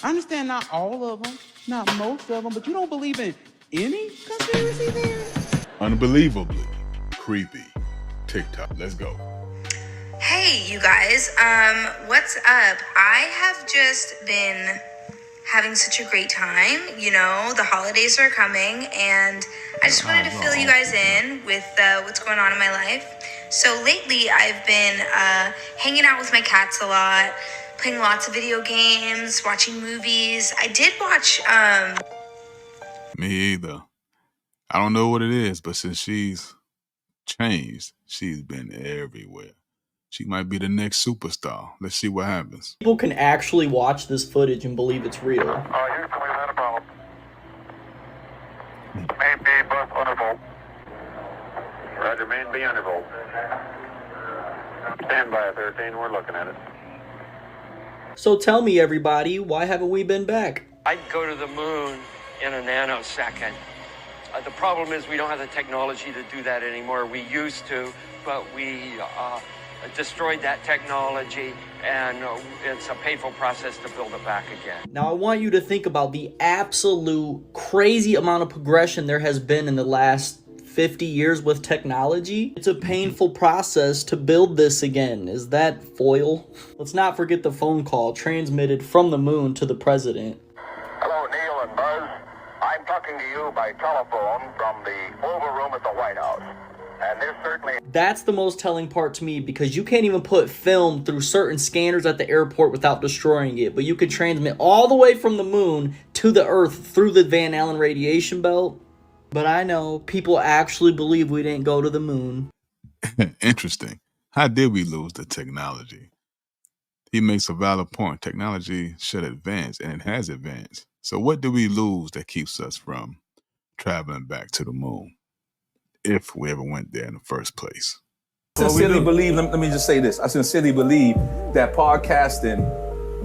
I understand not all of them, not most of them, but you don't believe in any conspiracy theories? Unbelievably creepy TikTok. Let's go. Hey, you guys. What's up? I have just been having such a great time. You know, the holidays are coming, and I just wanted to fill you guys in with what's going on in my life. So lately, I've been hanging out with my cats a lot, playing lots of video games, watching movies. I did watch. Me either. I don't know what it is, but since she's changed, she's been everywhere. She might be the next superstar. Let's see what happens. People can actually watch this footage and believe it's real. Houston, we've had a problem. Main B, bus undervolt. Roger, main B undervolt. Stand by 13, we're looking at it. So tell me, everybody, why haven't we been back? I'd go to the moon in a nanosecond. The problem is we don't have the technology to do that anymore. We used to, but we destroyed that technology, and it's a painful process to build it back again. Now, I want you to think about the absolute crazy amount of progression there has been in the last 50 years with technology. It's a painful process to build this again. Is that foil? Let's not forget the phone call transmitted from the moon to the president. Hello, Neil and Buzz. I'm talking to you by telephone from the Oval Room at the White House. And this certainly... That's the most telling part to me, because you can't even put film through certain scanners at the airport without destroying it, but you can transmit all the way from the moon to the Earth through the Van Allen radiation belt. But I know people actually believe we didn't go to the moon. Interesting. How did we lose the technology? He makes a valid point. Technology should advance, and it has advanced. So what do we lose that keeps us from traveling back to the moon, if we ever went there in the first place? I sincerely believe, let me just say this. I sincerely believe that podcasting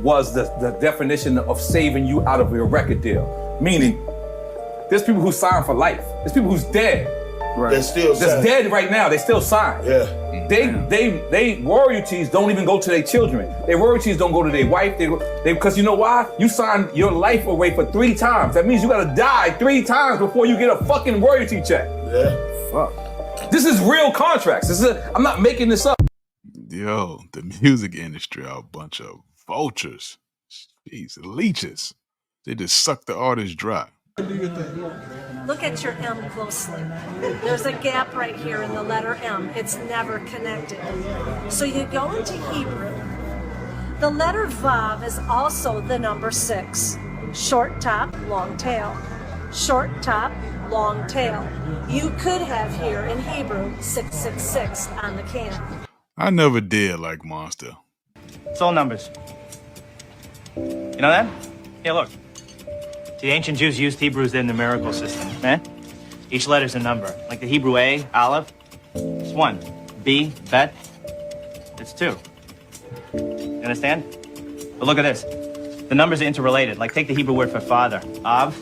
was the definition of saving you out of your record deal. Meaning, there's people who sign for life. There's people who's dead. Right. They're still That's dead right now. They still sign. Yeah. They royalties don't even go to their children. Their royalties don't go to their wife. They because you know why? You signed your life away for 3 times. That means you gotta die 3 times before you get a fucking royalty check. Yeah. Fuck. This is real contracts. I'm not making this up. Yo, the music industry are a bunch of vultures. Jeez, leeches. They just suck the artist dry. Look at your M closely. There's a gap right here in the letter M. It's never connected. So you go into Hebrew. The letter Vav is also the number 6. Short top, long tail. Short top, long tail. You could have here in Hebrew 666 on the can. I never did like Monster. It's all numbers. You know that? Yeah, look. The ancient Jews used Hebrew as their numerical system, Each letter's a number. Like the Hebrew A, Aleph, it's 1. B, Bet, it's 2. You understand? But look at this. The numbers are interrelated. Like take the Hebrew word for father. Av,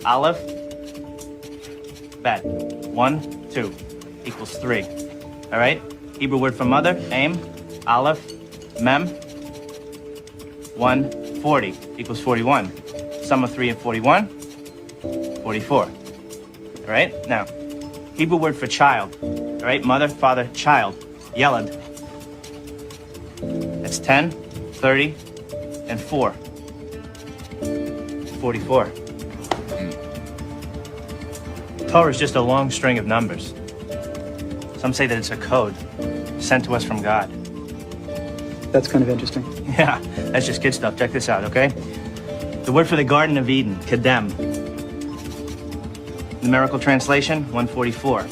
Aleph, Bet. 1, 2 equals 3. All right? Hebrew word for mother, Aim, Aleph, Mem. 1, 40 equals 41. Sum of 3 and 41, 44. All right? Now, Hebrew word for child. All right? Mother, father, child. Yelad. That's 10, 30, and 4. 44. Torah is just a long string of numbers. Some say that it's a code sent to us from God. That's kind of interesting. Yeah, that's just kid stuff. Check this out, okay? The word for the Garden of Eden, Kedem. Numerical translation, 144.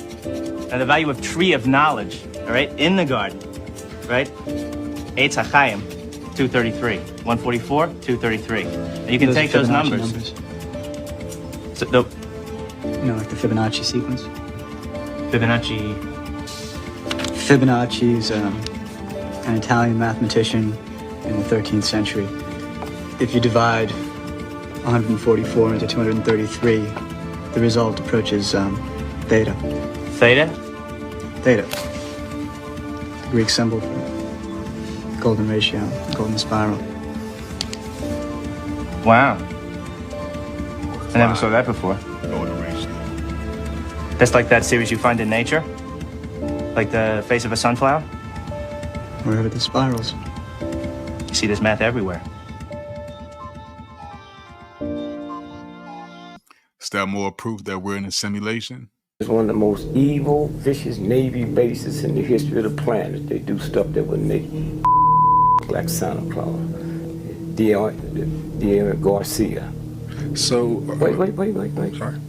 Now the value of tree of knowledge, all right, in the garden, right? Eitz HaChaim, 233. 144, 233. And you can take those numbers. So, you know, like the Fibonacci sequence? Fibonacci's an Italian mathematician in the 13th century. If you divide 144 into 233, the result approaches theta. Theta? Theta. The Greek symbol for golden ratio, golden spiral. Wow. I never saw that before. That's like that series you find in nature? Like the face of a sunflower? Wherever the spirals. You see this math everywhere. Is that more proof that we're in a simulation? It's one of the most evil, vicious Navy bases in the history of the planet. They do stuff that would make like Santa Claus. Diego Garcia. So... Wait. Sorry.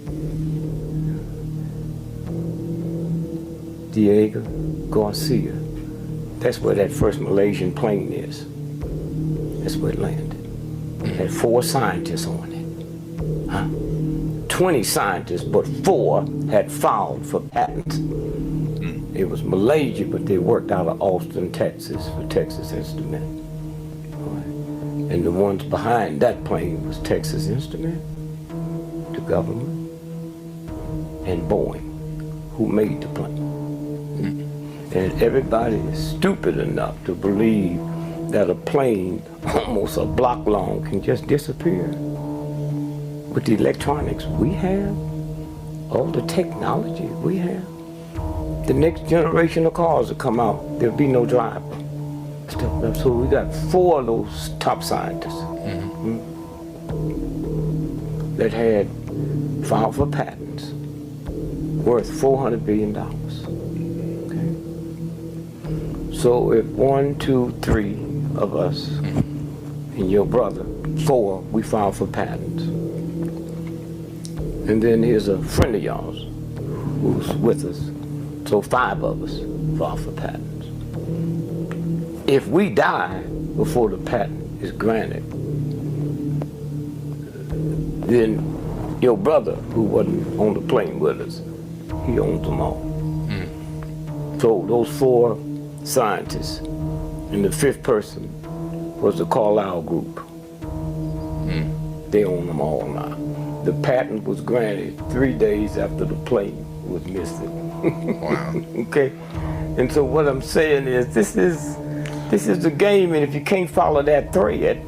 Diego Garcia. That's where that first Malaysian plane is. That's where it landed. It had 4 scientists on it. Huh? 20 scientists, but 4 had filed for patents. It was Malaysia, but they worked out of Austin, Texas for Texas Instruments. And the ones behind that plane was Texas Instruments, the government, and Boeing, who made the plane. And everybody is stupid enough to believe that a plane almost a block long can just disappear. With the electronics we have, all the technology we have, the next generation of cars will come out, there'll be no driver. So we got 4 of those top scientists that had filed for patents worth $400 billion. Okay. So if 1, 2, 3 of us and your brother, 4, we filed for patents. And then here's a friend of yours who's with us. So 5 of us filed for patents. If we die before the patent is granted, then your brother, who wasn't on the plane with us, he owns them all. So those 4 scientists, and the 5th person was the Carlyle Group. They own them all now. The patent was granted 3 days after the plane was missing. Wow. Okay? And so what I'm saying is, this is the game, and if you can't follow that thread,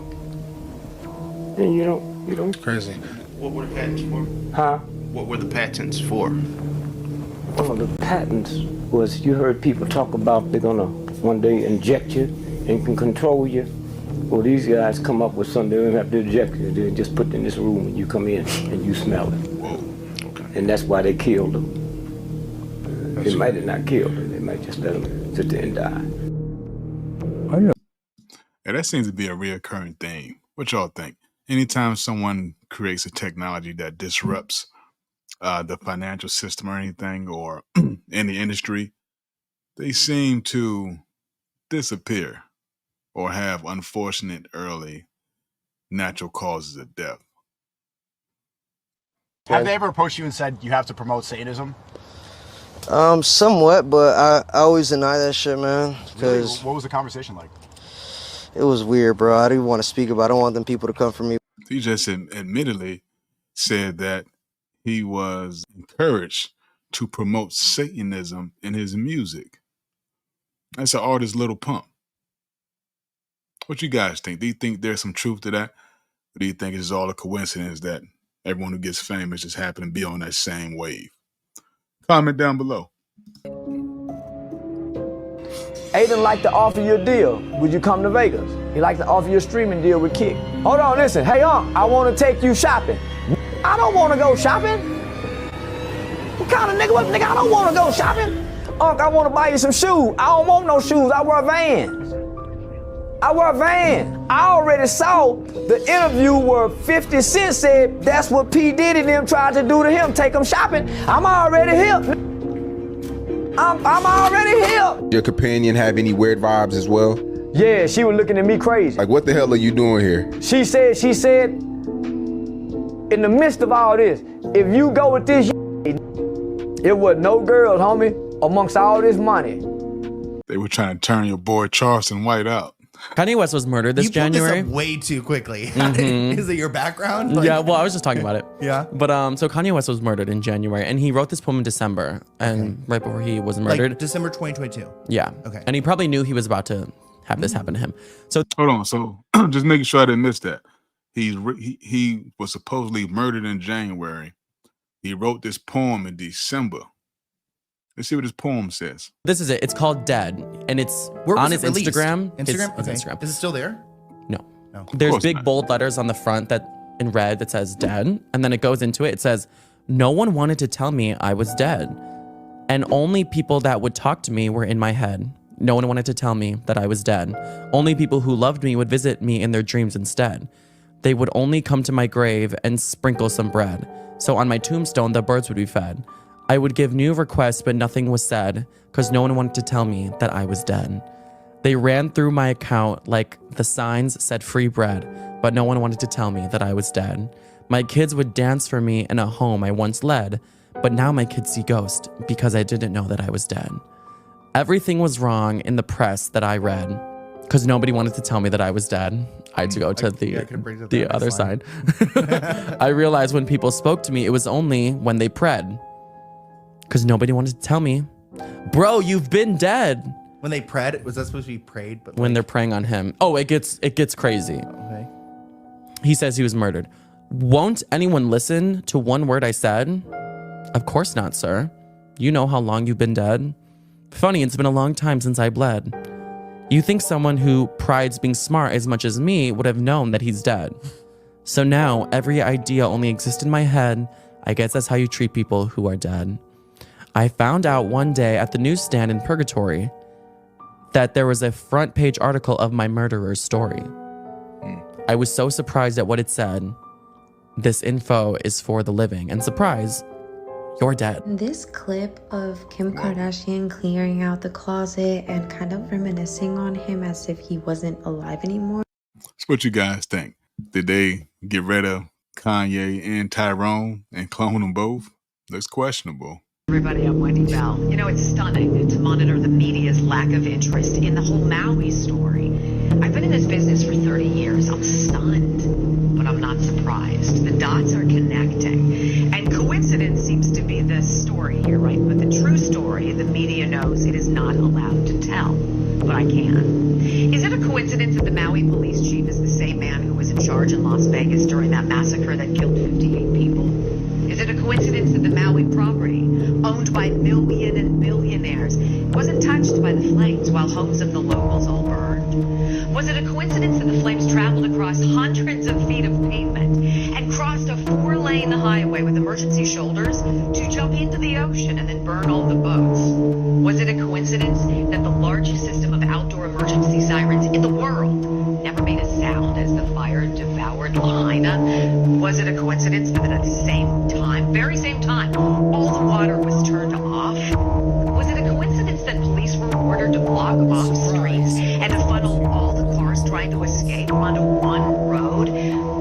then you don't. It's crazy. What were the patents for? Huh? What were the patents for? Well, the patents was, you heard people talk about they're gonna one day inject you and can control you. Well, these guys come up with something, they don't have to inject you, they just put it in this room and you come in and you smell it. Whoa. Okay. And that's why they killed them. They might have not killed them, they might just let them sit there and die. Yeah, that seems to be a reoccurring theme. What y'all think? Anytime someone creates a technology that disrupts the financial system or anything, or in the industry, they seem to disappear or have unfortunate early natural causes of death. Have they ever approached you and said you have to promote Satanism? Somewhat, but I always deny that shit, man. Because What was the conversation like? it was weird, bro. I didn't want to speak about it. I don't want them people to come for me. He just admittedly said that he was encouraged to promote Satanism in his music. That's an artist's little pump. What you guys think? Do you think there's some truth to that? Or do you think it's all a coincidence that everyone who gets famous just happen to be on that same wave? Comment down below. Aiden like to offer you a deal. Would you come to Vegas? He like to offer you a streaming deal with Kick. Hold on, listen. Hey, I want to take you shopping. I don't want to go shopping. What kind of nigga? What nigga? I don't want to go shopping. I want to buy you some shoes. I don't want no shoes. I wear Vans. I already saw the interview where 50 Cent said that's what P. Diddy them tried to do to him, take him shopping. I'm already here. I'm already here. Your companion have any weird vibes as well? Yeah, she was looking at me crazy. Like, what the hell are you doing here? She said, in the midst of all this, if you go with this, it was no girls, homie, amongst all this money. They were trying to turn your boy Charleston White out. Kanye West was murdered this January. You pulled this up way too quickly. Mm-hmm. Is it your background? Yeah, well, I was just talking about it. Yeah. But so Kanye West was murdered in January, and he wrote this poem in December, and right before he was murdered. Like December 2022. Yeah. Okay. And he probably knew he was about to have this happen to him. So hold on. So just making sure I didn't miss that. He was supposedly murdered in January. He wrote this poem in December. Let's see what his poem says. This is it. It's called Dead, and it's Where was on it his released? Instagram. Instagram? It's Okay. Instagram. Is it still there? No. No. There's course big not. bold letters on the front that in red that says dead, and then it goes into it. It says, "No one wanted to tell me I was dead, and only people that would talk to me were in my head. No one wanted to tell me that I was dead. Only people who loved me would visit me in their dreams instead. They would only come to my grave and sprinkle some bread. So on my tombstone, the birds would be fed. I would give new requests, but nothing was said, because no one wanted to tell me that I was dead. They ran through my account like the signs said free bread, but no one wanted to tell me that I was dead. My kids would dance for me in a home I once led, but now my kids see ghosts because I didn't know that I was dead. Everything was wrong in the press that I read, because nobody wanted to tell me that I was dead. I had to go to the other side. I realized when people spoke to me, it was only when they prayed, because nobody wanted to tell me, bro, you've been dead. When they prayed, was that supposed to be prayed? But when they're praying on him. Oh, it gets crazy. Okay. He says he was murdered. Won't anyone listen to one word I said? Of course not, sir. You know how long you've been dead. Funny, it's been a long time since I bled. You think someone who prides being smart as much as me would have known that he's dead. So now every idea only exists in my head. I guess that's how you treat people who are dead. I found out one day at the newsstand in Purgatory that there was a front page article of my murderer's story. I was so surprised at what it said. This info is for the living. And surprise, you're dead. This clip of Kim Kardashian clearing out the closet and kind of reminiscing on him as if he wasn't alive anymore. So what you guys think? Did they get rid of Kanye and Tyrone and clone them both? Looks questionable. Everybody, I'm Wendy Bell. You know, it's stunning to monitor the media's lack of interest in the whole Maui story. I've been in this business for 30 years. I'm stunned, but I'm not surprised. The dots are connecting. And coincidence seems to be the story here, right? But the true story, the media knows it is not allowed to tell. But I can. Is it a coincidence that the Maui police chief is the same man who was in charge in Las Vegas during that massacre that killed 58 people? Is it a coincidence that the Maui property, owned by million and billionaires, wasn't touched by the flames while homes of the locals all burned? Was it a coincidence that the flames traveled across hundreds of feet of pavement and crossed a 4-lane highway with emergency shoulders to jump into the ocean and then burn all the boats? Was it a coincidence that the largest system of outdoor emergency sirens in the world never made a sound as the fire devoured Lahaina? Was it a coincidence that at the same time, very same time, all the water was turned off? Was it a coincidence that police were ordered to block off streets and to funnel all the cars trying to escape onto one road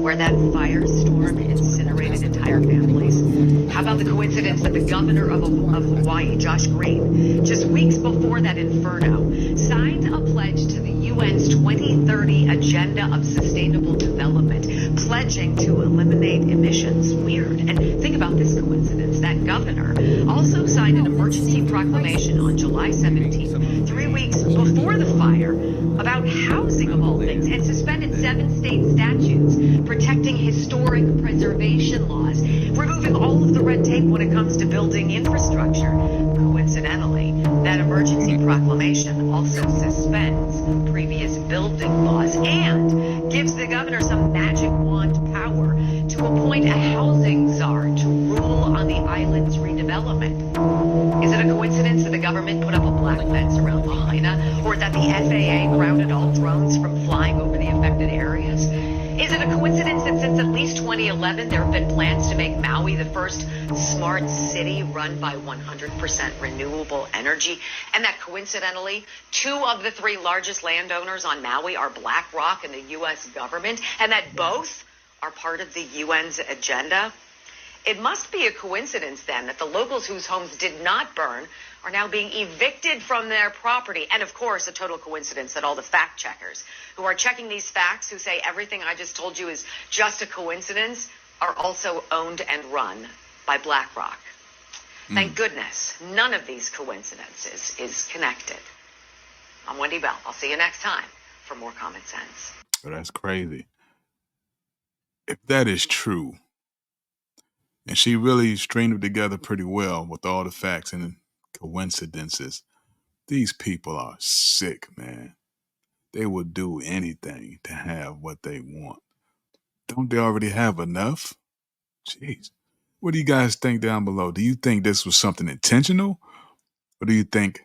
where that firestorm incinerated entire families? How about the coincidence that the governor of Hawaii, Josh Green, just weeks before that inferno, signed a pledge to the UN's 2030 Agenda of Sustainable Development, pledging to eliminate emissions? Weird. And think about this coincidence. That governor also signed an emergency proclamation on July 17th, 3 weeks before the fire, about housing of all things, and suspended 7 state statutes protecting historic preservation laws, removing all of the red tape when it comes to building infrastructure. Coincidentally, that emergency proclamation also suspends previous building laws and gives the governor some magic wand power to appoint a housing czar to rule on the island's redevelopment. Is it a coincidence that the government put up a black fence around Lahaina, or that the FAA grounded all drones from flying over the affected areas? Is it a coincidence that since at least 2011 there have been plans to make Maui the first smart city run by 100% renewable energy, and that coincidentally 2 of the 3 largest landowners on Maui are BlackRock and the U.S. government, and that both are part of the UN's agenda? It must be a coincidence then that the locals whose homes did not burn are now being evicted from their property. And of course, a total coincidence that all the fact checkers who are checking these facts, who say everything I just told you is just a coincidence, are also owned and run by BlackRock. Thank goodness none of these coincidences is connected. I'm Wendy Bell. I'll see you next time for more Common Sense. But that's crazy. if that is true, and she really stringed it together pretty well with all the facts and coincidences, these people are sick, man. They will do anything to have what they want. Don't they already have enough? Jeez. What do you guys think down below? Do you think this was something intentional? Or do you think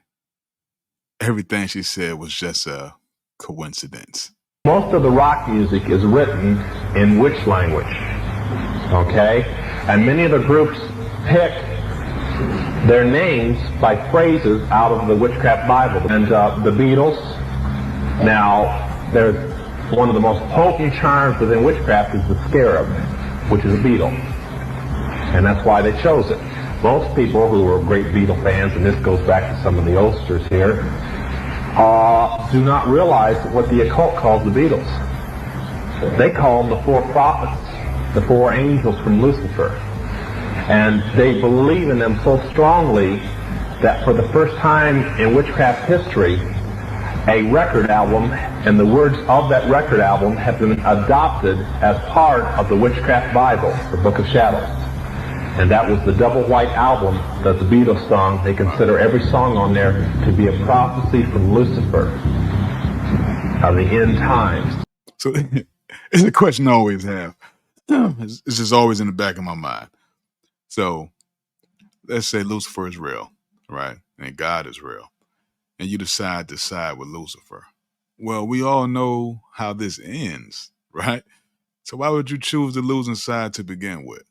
everything she said was just a coincidence? Most of the rock music is written in witch language, okay? And many of the groups pick their names by phrases out of the witchcraft Bible. And the Beatles, now, there's one of the most potent charms within witchcraft is the scarab, which is a beetle. And that's why they chose it. Most people who are great Beatle fans, and this goes back to some of the oldsters here, do not realize what the occult calls the Beatles. They call them the four prophets, the four angels from Lucifer. And they believe in them so strongly that for the first time in witchcraft history, a record album and the words of that record album have been adopted as part of the witchcraft Bible, the Book of Shadows. And that was the double white album that the Beatles sung. They consider every song on there to be a prophecy from Lucifer of the end times. So it's a question I always have. It's just always in the back of my mind. So let's say Lucifer is real, right? And God is real. And you decide to side with Lucifer. Well, we all know how this ends, right? So why would you choose the losing side to begin with?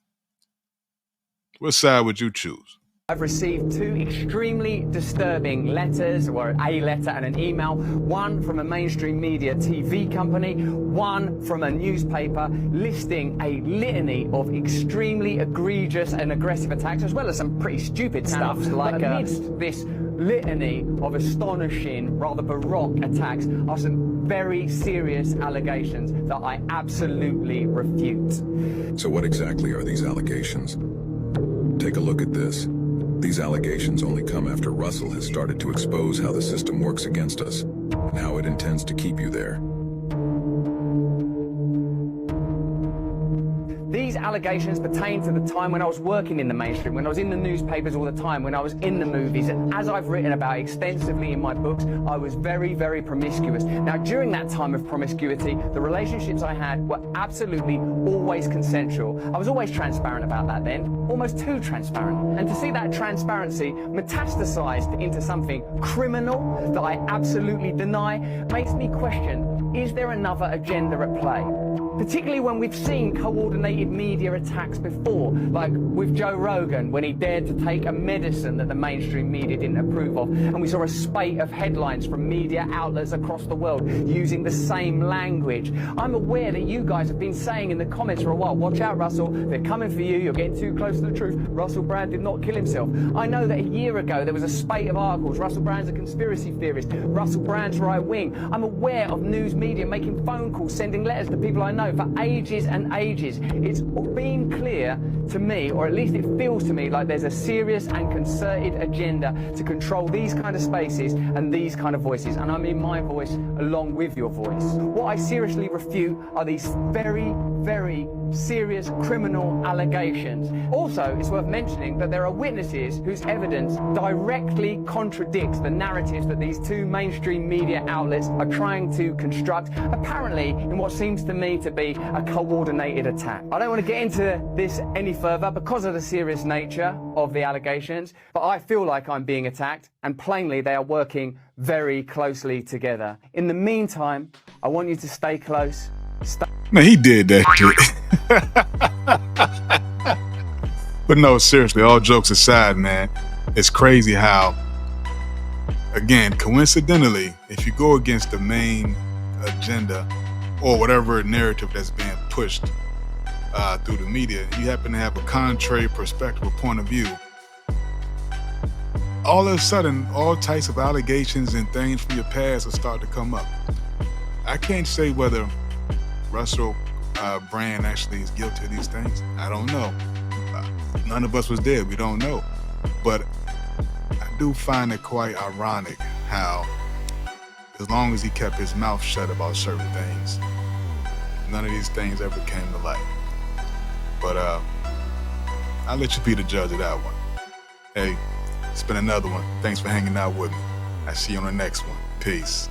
What side would you choose? I've received two extremely disturbing letters, or a letter and an email, one from a mainstream media TV company, one from a newspaper, listing a litany of extremely egregious and aggressive attacks, as well as some pretty stupid stuff. Like amidst this litany of astonishing, rather baroque attacks are some very serious allegations that I absolutely refute. So what exactly are these allegations? Take a look at this. These allegations only come after Russell has started to expose how the system works against us and how it intends to keep you there. These allegations pertain to the time when I was working in the mainstream, when I was in the newspapers all the time, when I was in the movies, and as I've written about extensively in my books, I was very, very promiscuous. Now, during that time of promiscuity, the relationships I had were absolutely always consensual. I was always transparent about that then, almost too transparent. And to see that transparency metastasized into something criminal that I absolutely deny makes me question, is there another agenda at play? Particularly when we've seen coordinated media attacks before, like with Joe Rogan when he dared to take a medicine that the mainstream media didn't approve of, and we saw a spate of headlines from media outlets across the world using the same language. I'm aware that you guys have been saying in the comments for a while, watch out Russell, they're coming for you, you're getting too close to the truth, Russell Brand did not kill himself. I know that a year ago there was a spate of articles, Russell Brand's a conspiracy theorist, Russell Brand's right wing. I'm aware of news media making phone calls, sending letters to people I know for ages and ages. It's been clear to me, or at least it feels to me, like there's a serious and concerted agenda to control these kind of spaces and these kind of voices, and I mean my voice along with your voice. What I seriously refute are these very, very serious criminal allegations. Also, it's worth mentioning that there are witnesses whose evidence directly contradicts the narratives that these two mainstream media outlets are trying to construct, apparently in what seems to me to be a coordinated attack. I don't want to get into this any further because of the serious nature of the allegations, but I feel like I'm being attacked, and plainly they are working very closely together. In the meantime, I want you to stay close. Man, he did that shit. But no, seriously, all jokes aside, man, it's crazy how, again, coincidentally, if you go against the main agenda or whatever narrative that's being pushed through the media, you happen to have a contrary perspective or point of view, all of a sudden, all types of allegations and things from your past will start to come up. I can't say whether Russell Brand actually is guilty of these things. I don't know. None of us was there. We don't know. But I do find it quite ironic how, as long as he kept his mouth shut about certain things, none of these things ever came to light. But I'll let you be the judge of that one. Hey, it's been another one. Thanks for hanging out with me. I see you on the next one. Peace.